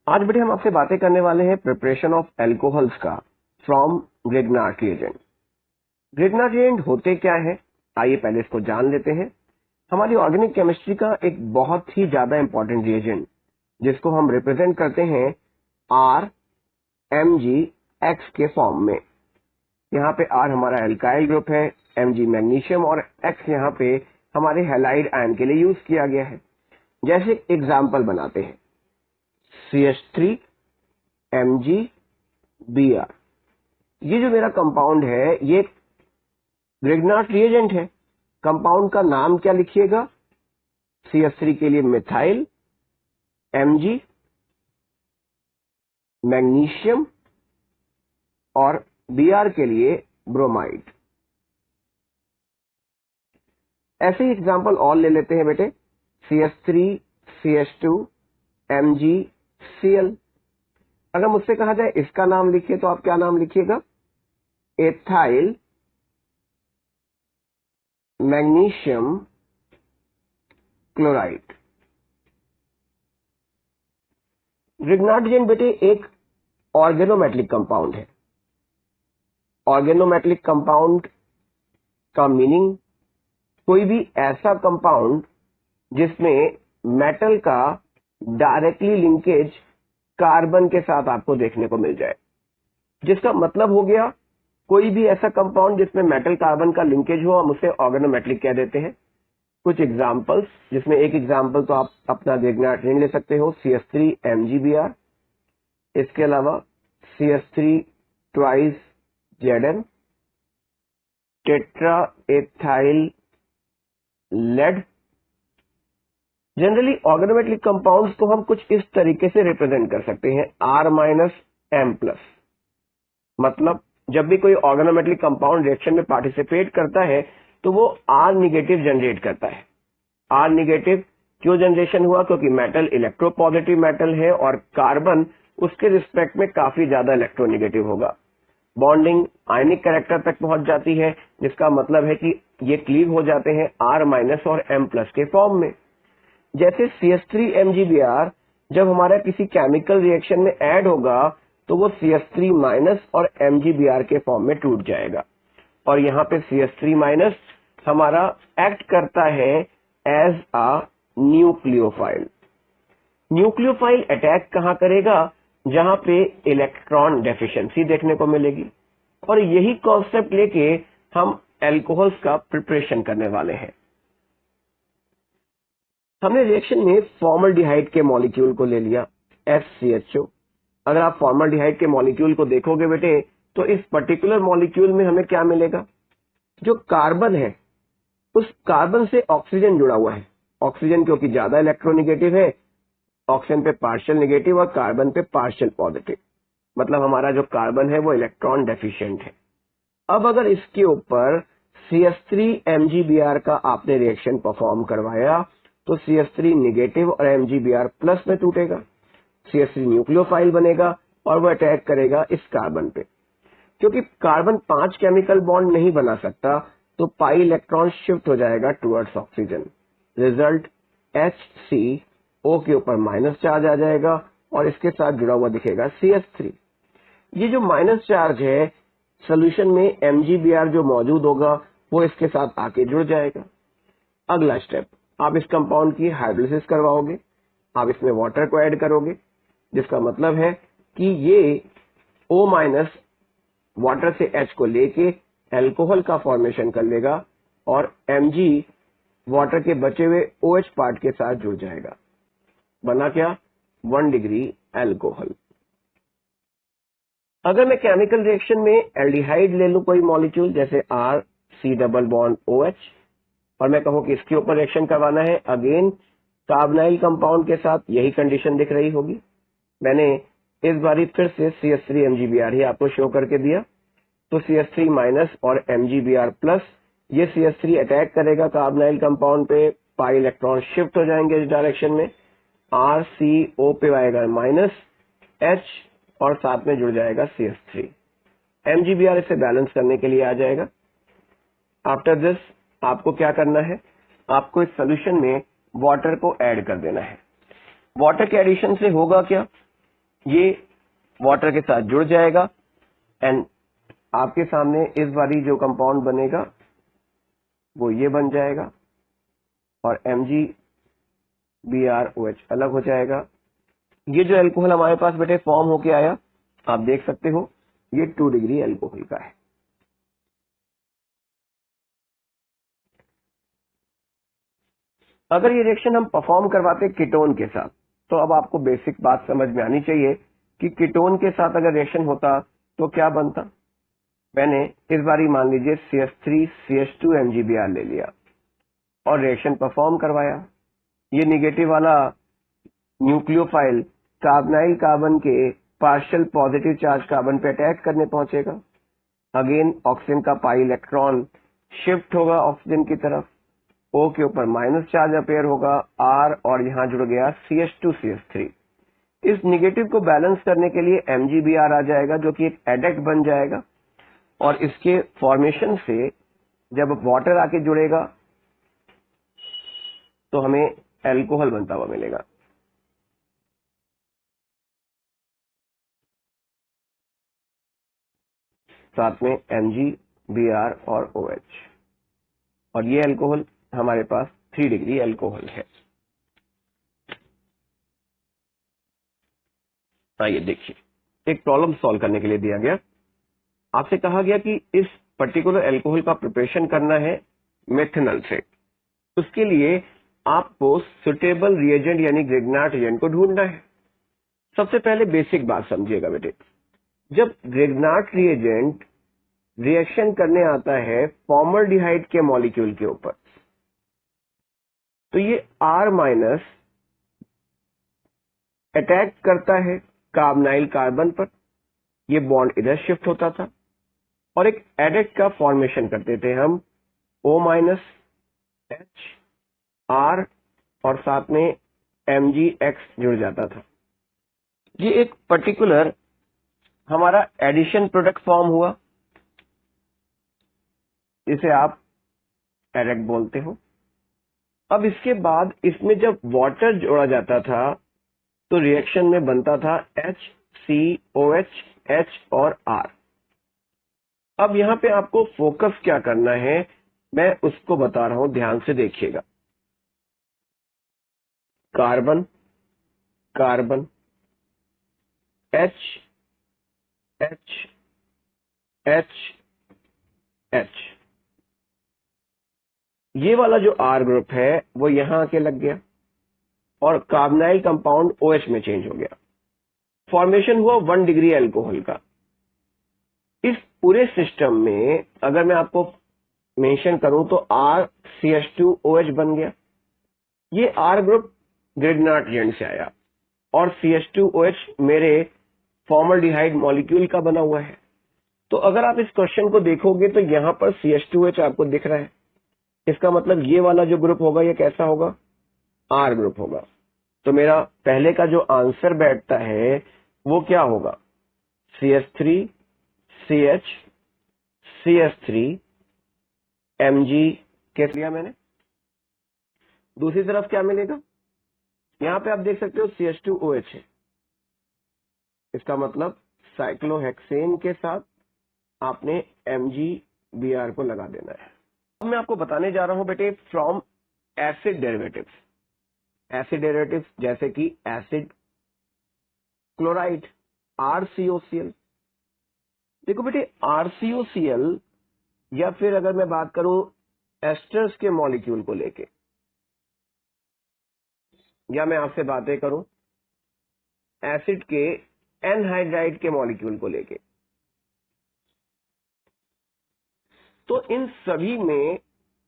आज बेटे हम आपसे बातें करने वाले हैं प्रिपरेशन ऑफ एल्कोहल्स का from Grignard reagent. Grignard reagent होते क्या है, आइए पहले इसको जान लेते हैं। हमारी ऑर्गेनिक केमिस्ट्री का एक बहुत ही ज्यादा इंपॉर्टेंट रिएजेंट जिसको हम रिप्रेजेंट करते हैं आर एम जी एक्स के फॉर्म में। यहाँ पे आर हमारा एल्काइल ग्रुप है, एम जी मैग्नीशियम और एक्स यहाँ पे हमारे हैलाइड आयन के लिए यूज किया गया है। जैसे एग्जाम्पल बनाते हैं CH3 MgBr। ये जो मेरा कंपाउंड है ये ग्रिग्नार्ड रिएजेंट है। कंपाउंड का नाम क्या लिखिएगा? CH3 के लिए मिथाइल, Mg मैग्नीशियम और Br के लिए ब्रोमाइड। ऐसे ही एग्जाम्पल और ले लेते हैं बेटे, CH3 CH2 MgCl। अगर मुझसे कहा जाए इसका नाम लिखिए तो आप क्या नाम लिखिएगा? Ethyl magnesium chloride. Grignard reagent बेटे एक ऑर्गेनोमेटलिक कंपाउंड है। ऑर्गेनोमेटलिक कंपाउंड का मीनिंग कोई भी ऐसा कंपाउंड जिसमें मेटल का डायरेक्टली लिंकेज कार्बन के साथ आपको देखने को मिल जाए। जिसका मतलब हो गया कोई भी ऐसा कंपाउंड जिसमें मेटल कार्बन का लिंकेज हो, हम उसे ऑर्गेनोमेटलिक कह देते हैं। कुछ एग्जांपल्स, जिसमें एक एग्जांपल तो आप अपना ग्रिग्नार्ड रिएजेंट ले सकते हो, CH3 MgBr। इसके अलावा CH3 twice Zn, tetra ethyl lead. Generally organometallic compounds को हम कुछ इस तरीके से रिप्रेजेंट कर सकते हैं, R-M+। मतलब जब भी कोई ऑर्गेनोमेटलिक कंपाउंड रिएक्शन में पार्टिसिपेट करता है तो वो R निगेटिव जनरेट करता है। R निगेटिव क्यों जनरेशन हुआ? क्योंकि मेटल इलेक्ट्रोपॉजिटिव मेटल है और कार्बन उसके रिस्पेक्ट में काफी ज्यादा इलेक्ट्रोनेगेटिव होगा। बॉन्डिंग आयनिक कैरेक्टर तक पहुंच जाती है, जिसका मतलब है कि ये क्लीव हो जाते हैं R- और M+ के फॉर्म में। जैसे CH3 MgBr जब हमारा किसी केमिकल रिएक्शन में ऐड होगा तो वो CH3- और MgBr के फॉर्म में टूट जाएगा। और यहाँ पे CH3- हमारा एक्ट करता है as a nucleophile. Nucleophile attack कहाँ करेगा? जहां पे इलेक्ट्रॉन डेफिशिएंसी देखने को मिलेगी। और यही कॉन्सेप्ट लेके हम एल्कोहल्स का प्रिपरेशन करने वाले हैं। हमने रिएक्शन में फॉर्मल्डिहाइड के मॉलिक्यूल को ले लिया FCHO। अगर आप फॉर्मल्डिहाइड के मॉलिक्यूल को देखोगे बेटे तो इस पर्टिकुलर मॉलिक्यूल में हमें क्या मिलेगा? जो कार्बन है उस कार्बन से ऑक्सीजन जुड़ा हुआ है। ऑक्सीजन क्योंकि ज्यादा इलेक्ट्रोनेगेटिव है, ऑक्सीजन पे पार्शियल नेगेटिव और कार्बन पे पार्शियल पॉजिटिव, मतलब हमारा जो कार्बन है वो इलेक्ट्रॉन डेफिशिएंट है। अब अगर इसके ऊपर CH3 MgBr का आपने रिएक्शन परफॉर्म करवाया तो CH3 निगेटिव और MgBr+ में टूटेगा। CH3 न्यूक्लियोफाइल बनेगा और वो अटैक करेगा इस कार्बन पे। क्योंकि कार्बन 5 केमिकल बॉन्ड नहीं बना सकता तो पाई इलेक्ट्रॉन शिफ्ट हो जाएगा टुवर्ड्स ऑक्सीजन। रिजल्ट HCO के ऊपर माइनस चार्ज आ जाएगा और इसके साथ जुड़ा हुआ दिखेगा CH3। ये जो माइनस चार्ज है सोल्यूशन में MgBr जो मौजूद होगा वो इसके साथ आके जुड़ जाएगा। अगला स्टेप, आप इस कंपाउंड की हाइड्रोलिसिस करवाओगे, आप इसमें वाटर को ऐड करोगे, जिसका मतलब है कि ये O- वाटर से H को लेके एल्कोहल का फॉर्मेशन कर लेगा और Mg वाटर के बचे हुए OH पार्ट के साथ जुड़ जाएगा। बना क्या? 1 डिग्री एल्कोहल। अगर मैं केमिकल रिएक्शन में एल्डिहाइड ले लूं कोई मॉलिक्यूल जैसे RC≡OH और मैं कहूं कि इसके ऊपर रिएक्शन करवाना है, अगेन कार्बोनाइल कंपाउंड के साथ यही कंडीशन दिख रही होगी। मैंने इस बारी फिर से CH3 MgBr ही आपको शो करके दिया। तो CH3- और MgBr+, ये CH3 अटैक करेगा कार्बोनाइल कंपाउंड पे, पाई इलेक्ट्रॉन शिफ्ट हो जाएंगे इस डायरेक्शन में, RCO पे आएगा -H और साथ में जुड़ जाएगा CH3। MgBr इसे बैलेंस करने के लिए आ जाएगा। आफ्टर दिस आपको क्या करना है? आपको इस सोल्यूशन में वाटर को ऐड कर देना है। वाटर के एडिशन से होगा क्या? ये वाटर के साथ जुड़ जाएगा एंड आपके सामने इस बारी जो कंपाउंड बनेगा वो ये बन जाएगा और MgBrOH अलग हो जाएगा। ये जो एल्कोहल हमारे पास बेटे फॉर्म होके आया, आप देख सकते हो ये 2 डिग्री एल्कोहल का है। अगर ये रिएक्शन हम परफॉर्म करवाते कीटोन के साथ, तो अब आपको बेसिक बात समझ में आनी चाहिए कि कीटोन के साथ अगर रिएक्शन होता तो क्या बनता। मैंने इस बारी मान लीजिए CH3CH2 MgBr ले लिया और रिएक्शन परफॉर्म करवाया। ये निगेटिव वाला न्यूक्लियोफाइल कार्बोनाइल कार्बन के पार्शियल पॉजिटिव चार्ज कार्बन पे अटैक करने पहुंचेगा। अगेन ऑक्सीजन का पाई इलेक्ट्रॉन शिफ्ट होगा ऑक्सीजन की तरफ, O के ऊपर माइनस चार्ज अपेयर होगा R और यहां जुड़ गया CH2CH3। इस निगेटिव को बैलेंस करने के लिए MgBr आ जाएगा जो कि एक एडेक्ट बन जाएगा और इसके फॉर्मेशन से जब वाटर आके जुड़ेगा तो हमें एल्कोहल बनता हुआ मिलेगा। साथ में MgBr और OH, और ये एल्कोहल हमारे पास 3 डिग्री एल्कोहल है। आइए देखिए, एक प्रॉब्लम सॉल्व करने के लिए दिया गया, आपसे कहा गया कि इस पर्टिकुलर एल्कोहल का प्रिपरेशन करना है मेथनॉल से। उसके लिए आपको सुटेबल रिएजेंट यानी ग्रिग्नार्ड रिएजेंट को ढूंढना है। सबसे पहले बेसिक बात समझिएगा बेटे, जब ग्रिग्नार्ड रिएजेंट रिएक्शन करने आता है फॉर्मल्डिहाइड के मॉलिक्यूल के ऊपर, तो ये R माइनस अटैक करता है कार्बोनाइल कार्बन पर, ये बॉन्ड इधर शिफ्ट होता था और एक एडेक्ट का फॉर्मेशन करते थे हम, O माइनस H R और साथ में MgX जुड़ जाता था। ये एक पर्टिकुलर हमारा एडिशन प्रोडक्ट फॉर्म हुआ, इसे आप एडेक्ट बोलते हो। अब इसके बाद इसमें जब वाटर जोड़ा जाता था तो रिएक्शन में बनता था HCOH H और R। अब यहां पे आपको फोकस क्या करना है मैं उसको बता रहा हूं, ध्यान से देखिएगा। Carbon carbon H H H H, ये वाला जो R ग्रुप है वो यहां आके लग गया और कार्बोनाइल कंपाउंड OH में चेंज हो गया। फॉर्मेशन हुआ 1 डिग्री एल्कोहल का। इस पूरे सिस्टम में अगर मैं आपको मेंशन करूं तो RCH2OH बन गया। ये R ग्रुप ग्रिग्नार्ड रिएजेंट से आया और CH2OH मेरे फॉर्मल्डिहाइड मॉलिक्यूल का बना हुआ है। तो अगर आप इस क्वेश्चन को देखोगे तो यहां पर CH2OH आपको दिख रहा है, इसका मतलब ये वाला जो ग्रुप होगा ये कैसा होगा, R ग्रुप होगा। तो मेरा पहले का जो आंसर बैठता है वो क्या होगा, CH3 CH CH3 Mg कैसे लिया मैंने। दूसरी तरफ क्या मिलेगा, यहां पे आप देख सकते हो CH2OH है, इसका मतलब साइक्लोहेक्सेन के साथ आपने MgBr को लगा देना है। अब मैं आपको बताने जा रहा हूं बेटे from acid derivatives. Acid derivatives जैसे कि एसिड क्लोराइड RCOCl। देखो बेटे RCOCl या फिर अगर मैं बात करूं एस्टर्स के मॉलिक्यूल को लेके, या मैं आपसे बातें करूं एसिड के एनहाइड्राइड के मॉलिक्यूल को लेके, तो इन सभी में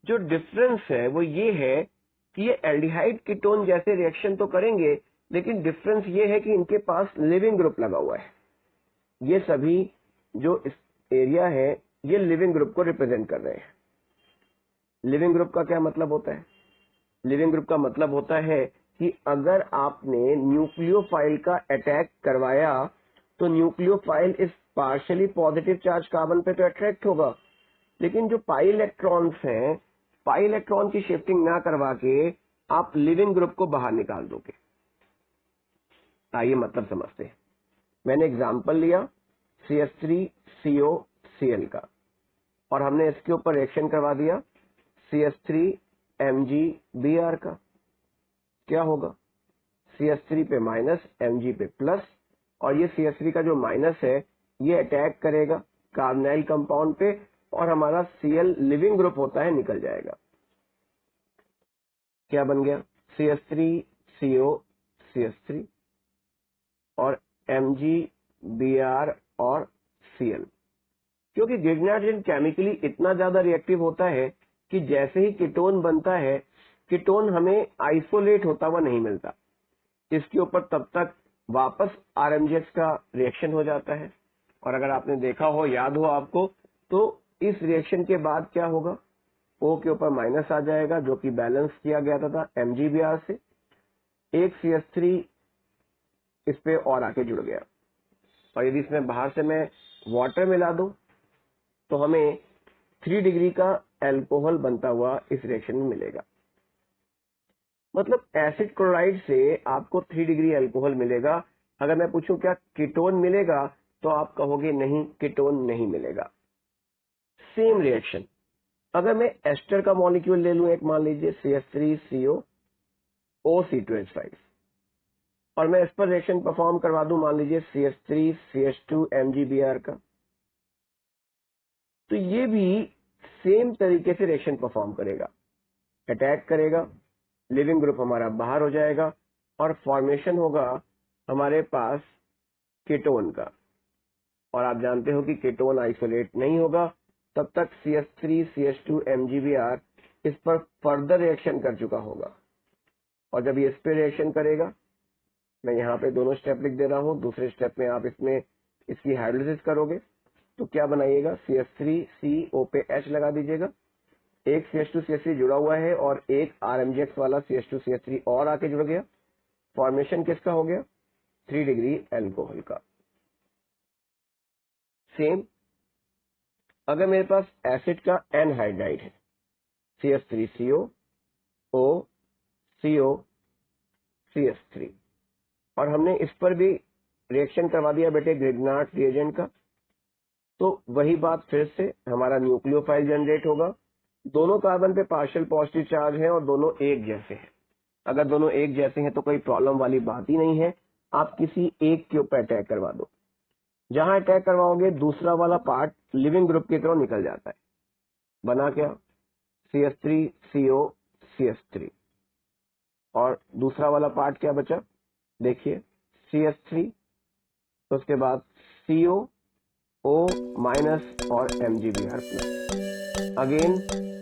जो डिफरेंस है वो ये है कि ये एल्डिहाइड कीटोन जैसे रिएक्शन तो करेंगे, लेकिन डिफरेंस ये है कि इनके पास लिविंग ग्रुप लगा हुआ है। ये सभी जो इस एरिया है ये लिविंग ग्रुप को रिप्रेजेंट कर रहे हैं। लिविंग ग्रुप का क्या मतलब होता है, लिविंग ग्रुप का मतलब होता है कि अगर आपने न्यूक्लियोफाइल का अटैक करवाया तो न्यूक्लियोफाइल इस पार्शियली पॉजिटिव चार्ज कार्बन पे तो अट्रैक्ट होगा, लेकिन जो पाई इलेक्ट्रॉन्स हैं, पाई इलेक्ट्रॉन की शिफ्टिंग ना करवा के आप लिविंग ग्रुप को बाहर निकाल दोगे। आइए मतलब समझते हैं। मैंने एग्जाम्पल लिया CH3COCl का और हमने इसके ऊपर रिएक्शन करवा दिया CH3MgBr का। क्या होगा? CH3 पे माइनस, Mg पे प्लस, और ये CH3 का जो माइनस है ये अटैक करेगा कार्बोनाइल कंपाउंड पे और हमारा Cl लिविंग ग्रुप होता है निकल जाएगा। क्या बन गया? CH3COCH3 और MgBr और Cl। क्योंकि ग्रिग्नार्ड रिएजेंट केमिकली इतना ज्यादा रिएक्टिव होता है कि जैसे ही कीटोन बनता है, कीटोन हमें आइसोलेट होता हुआ नहीं मिलता, इसके ऊपर तब तक वापस RMgX का रिएक्शन हो जाता है। और अगर आपने देखा हो, याद हो आपको, तो इस रिएक्शन के बाद क्या होगा? O के ऊपर माइनस आ जाएगा जो कि बैलेंस किया गया था MgBr से, एक CH3 इस पे और आके जुड़ गया, और यदि इसमें बाहर से मैं वाटर मिला दूं तो हमें 3 डिग्री का अल्कोहल बनता हुआ इस रिएक्शन में मिलेगा। मतलब एसिड क्लोराइड से आपको 3 डिग्री अल्कोहल मिलेगा। अगर मैं पूछूं क्या कीटोन मिलेगा, तो आप कहोगे नहीं, कीटोन नहीं मिलेगा। सेम रिएक्शन अगर मैं एस्टर का मॉलिक्यूल ले लूं, एक मान लीजिए CH3CO-OC2H5, और मैं इस पर रिएक्शन परफॉर्म करवा दूं, मान लीजिए CH3CH2MgBr का, तो ये भी सेम तरीके से रिएक्शन परफॉर्म करेगा, अटैक करेगा, लिविंग ग्रुप हमारा बाहर हो जाएगा और फॉर्मेशन होगा हमारे पास कीटोन का। और आप जानते हो कि कीटोन आइसोलेट नहीं होगा तब तक CH3CH2MgBr इस पर फर्दर रिएक्शन कर चुका होगा, और जब ये इस पे रिएक्शन करेगा, मैं यहाँ पे दोनों स्टेप लिख दे रहा हूँ, दूसरे स्टेप में आप इसमें इसकी हाइड्रोलिसिस करोगे तो क्या बनाइएगा? CH3CO पे H लगा दीजिएगा, एक CH2CH3 जुड़ा हुआ है और एक RMgX वाला CH2CH3 और आके जुड़ गया। फॉर्मेशन किसका हो गया? 3 डिग्री अल्कोहल का। सेम अगर मेरे पास एसिड का एनहाइड्राइड है, CH3CO-O-CO-CH3, और हमने इस पर भी रिएक्शन करवा दिया बेटे ग्रिग्नार्ड रिएजेंट का, तो वही बात फिर से हमारा न्यूक्लियोफाइल जनरेट होगा। दोनों कार्बन पे पार्शियल पॉजिटिव चार्ज है और दोनों एक जैसे हैं। अगर दोनों एक जैसे हैं तो कोई प्रॉब्लम वाली बात ही नहीं है, आप किसी एक के ऊपर अटैक करवा दो। जहां अटैक करवाओगे दूसरा वाला पार्ट लिविंग ग्रुप की तरह निकल जाता है। बना क्या? CH3CO-CH3, और दूसरा वाला पार्ट क्या बचा? देखिए CH3, तो उसके बाद CO, O माइनस और MgBr plus. Again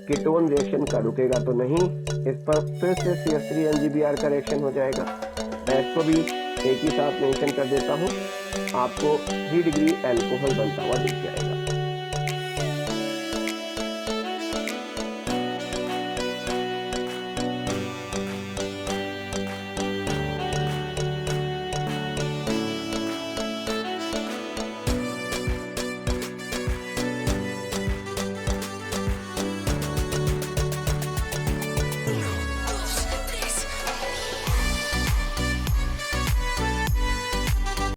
ketone reaction का रुकेगा तो नहीं, इस पर फिर से CH3MgBr का रिएक्शन हो जाएगा। मैं इसको भी एक ही साथ मेंशन कर देता हूं, आपको 3 डिग्री अल्कोहल बनता हुआ दिख जाएगा।